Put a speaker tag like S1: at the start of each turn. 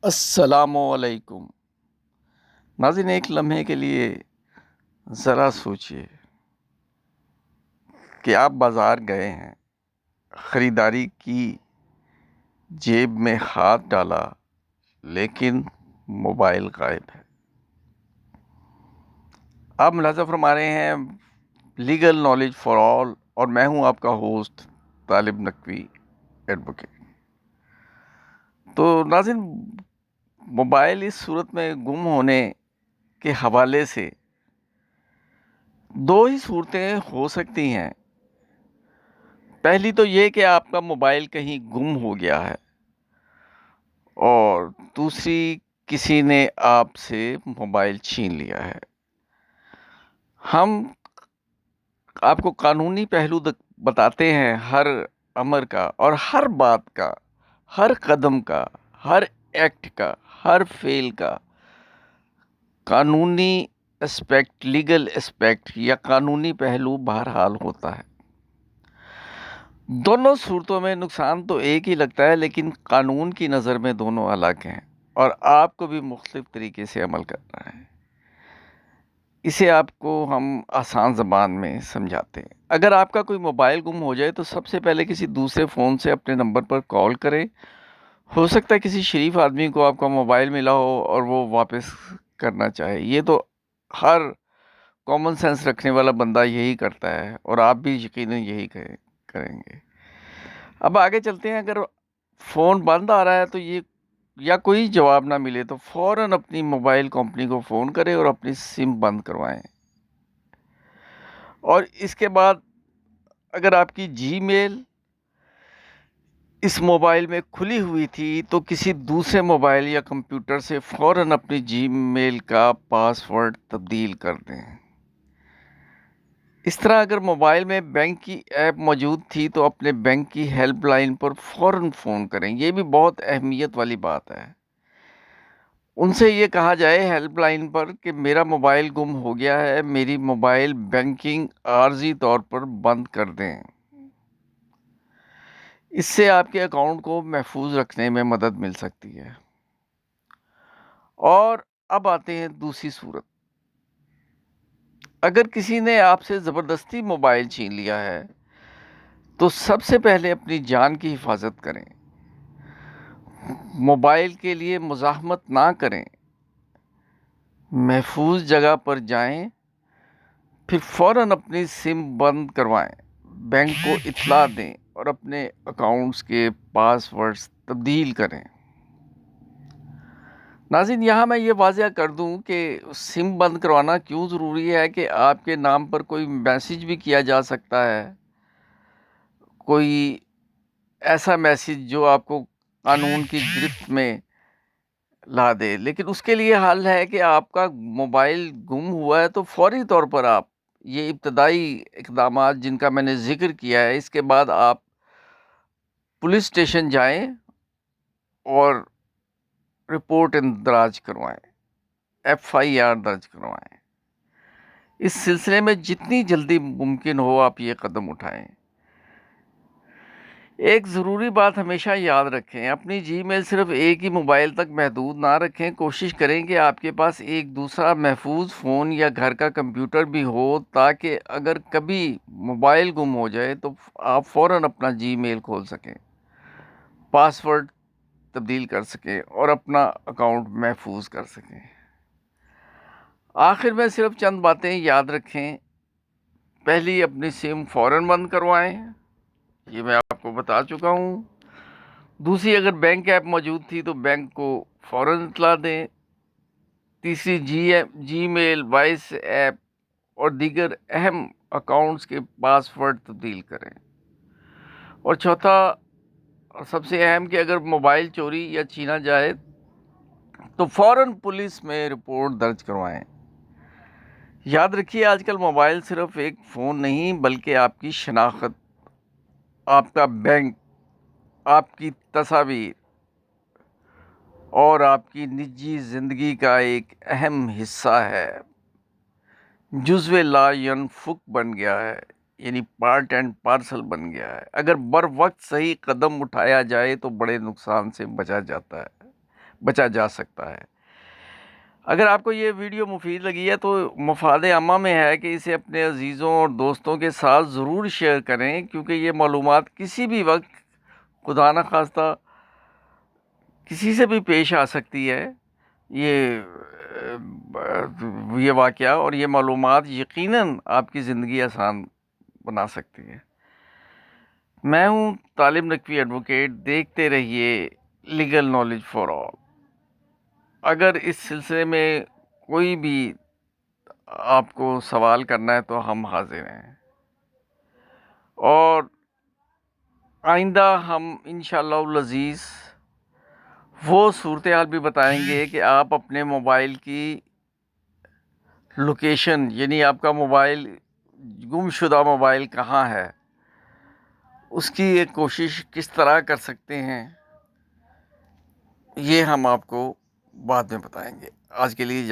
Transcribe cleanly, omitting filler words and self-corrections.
S1: السلام علیکم ناظرین، ایک لمحے کے لیے ذرا سوچئے کہ آپ بازار گئے ہیں، خریداری کی، جیب میں ہاتھ ڈالا لیکن موبائل غائب ہے۔ آپ ملاحظہ فرما رہے ہیں لیگل نالج فار آل، اور میں ہوں آپ کا ہوسٹ طالب نقوی ایڈوکیٹ۔ تو ناظرین، موبائل اس صورت میں گم ہونے کے حوالے سے دو ہی صورتیں ہو سکتی ہیں۔ پہلی تو یہ کہ آپ کا موبائل کہیں گم ہو گیا ہے، اور دوسری کسی نے آپ سے موبائل چھین لیا ہے۔ ہم آپ کو قانونی پہلو بتاتے ہیں ہر امر کا، اور ہر بات کا، ہر قدم کا، ہر ایکٹ کا، ہر فعل کا قانونی اسپیکٹ، لیگل اسپیکٹ یا قانونی پہلو بہرحال ہوتا ہے۔ دونوں صورتوں میں نقصان تو ایک ہی لگتا ہے، لیکن قانون کی نظر میں دونوں الگ ہیں، اور آپ کو بھی مختلف طریقے سے عمل کرنا ہے۔ اسے آپ کو ہم آسان زبان میں سمجھاتے ہیں۔ اگر آپ کا کوئی موبائل گم ہو جائے تو سب سے پہلے کسی دوسرے فون سے اپنے نمبر پر کال کریں۔ ہو سکتا ہے کسی شریف آدمی کو آپ کا موبائل ملا ہو اور وہ واپس کرنا چاہے۔ یہ تو ہر کامن سینس رکھنے والا بندہ یہی کرتا ہے، اور آپ بھی یقیناً یہی کریں گے۔ اب آگے چلتے ہیں۔ اگر فون بند آ رہا ہے تو یہ، یا کوئی جواب نہ ملے، تو فوراً اپنی موبائل کمپنی کو فون کریں اور اپنی سم بند کروائیں۔ اور اس کے بعد اگر آپ کی جی میل اس موبائل میں کھلی ہوئی تھی تو کسی دوسرے موبائل یا کمپیوٹر سے فوراً اپنی جی میل کا پاس ورڈ تبدیل کر دیں۔ اس طرح اگر موبائل میں بینک کی ایپ موجود تھی تو اپنے بینک کی ہیلپ لائن پر فوراً فون کریں۔ یہ بھی بہت اہمیت والی بات ہے۔ ان سے یہ کہا جائے ہیلپ لائن پر کہ میرا موبائل گم ہو گیا ہے، میری موبائل بینکنگ عارضی طور پر بند کر دیں۔ اس سے آپ کے اکاؤنٹ کو محفوظ رکھنے میں مدد مل سکتی ہے۔ اور اب آتے ہیں دوسری صورت۔ اگر کسی نے آپ سے زبردستی موبائل چھین لیا ہے تو سب سے پہلے اپنی جان کی حفاظت کریں۔ موبائل کے لیے مزاحمت نہ کریں، محفوظ جگہ پر جائیں، پھر فوراً اپنی سم بند کروائیں، بینک کو اطلاع دیں اور اپنے اکاؤنٹس کے پاس ورڈز تبدیل کریں۔ ناظرین، یہاں میں یہ واضح کر دوں کہ سم بند کروانا کیوں ضروری ہے کہ آپ کے نام پر کوئی میسج بھی کیا جا سکتا ہے، کوئی ایسا میسج جو آپ کو قانون کی گرفت میں لا دے۔ لیکن اس کے لیے حل ہے کہ آپ کا موبائل گم ہوا ہے تو فوری طور پر آپ یہ ابتدائی اقدامات جن کا میں نے ذکر کیا ہے، اس کے بعد آپ پولیس اسٹیشن جائیں اور رپورٹ اندراج کروائیں، FIR درج کروائیں۔ اس سلسلے میں جتنی جلدی ممکن ہو آپ یہ قدم اٹھائیں۔ ایک ضروری بات ہمیشہ یاد رکھیں، اپنی جی میل صرف ایک ہی موبائل تک محدود نہ رکھیں۔ کوشش کریں کہ آپ کے پاس ایک دوسرا محفوظ فون یا گھر کا کمپیوٹر بھی ہو، تاکہ اگر کبھی موبائل گم ہو جائے تو آپ فوراً اپنا جی میل کھول سکیں، پاس ورڈ تبدیل کر سکیں اور اپنا اکاؤنٹ محفوظ کر سکیں۔ آخر میں صرف چند باتیں یاد رکھیں۔ پہلی، اپنی سم فوراً بند کروائیں، یہ میں آپ کو بتا چکا ہوں۔ دوسری، اگر بینک ایپ موجود تھی تو بینک کو فوراً اطلاع دیں۔ تیسری، جی میل، وائس ایپ اور دیگر اہم اکاؤنٹس کے پاس ورڈ تبدیل کریں۔ اور چوتھا اور سب سے اہم کہ اگر موبائل چوری یا چھینا جائے تو فوراً پولیس میں رپورٹ درج کروائیں۔ یاد رکھیے، آج کل موبائل صرف ایک فون نہیں بلکہ آپ کی شناخت، آپ کا بینک، آپ کی تصاویر اور آپ کی نجی زندگی کا ایک اہم حصہ ہے، جزو لا ینفک بن گیا ہے، یعنی پارٹ اینڈ پارسل بن گیا ہے۔ اگر بر وقت صحیح قدم اٹھایا جائے تو بڑے نقصان سے بچا جاتا ہے۔ بچا جا سکتا ہے۔ اگر آپ کو یہ ویڈیو مفید لگی ہے تو مفاد عامہ میں ہے کہ اسے اپنے عزیزوں اور دوستوں کے ساتھ ضرور شیئر کریں، کیونکہ یہ معلومات کسی بھی وقت خدا نخواستہ کسی سے بھی پیش آ سکتی ہے۔ یہ واقعہ اور یہ معلومات یقیناً آپ کی زندگی آسان بنا سکتی ہے۔ میں ہوں طالب نقوی ایڈوکیٹ، دیکھتے رہیے لیگل نالج فار آل۔ اگر اس سلسلے میں کوئی بھی آپ کو سوال کرنا ہے تو ہم حاضر ہیں، اور آئندہ ہم انشاءاللہ العزیز وہ صورتحال بھی بتائیں گے کہ آپ اپنے موبائل کی لوکیشن، یعنی آپ کا موبائل، گم شدہ موبائل کہاں ہے، اس کی ایک کوشش کس طرح کر سکتے ہیں، یہ ہم آپ کو بعد میں بتائیں گے۔ آج کے لیے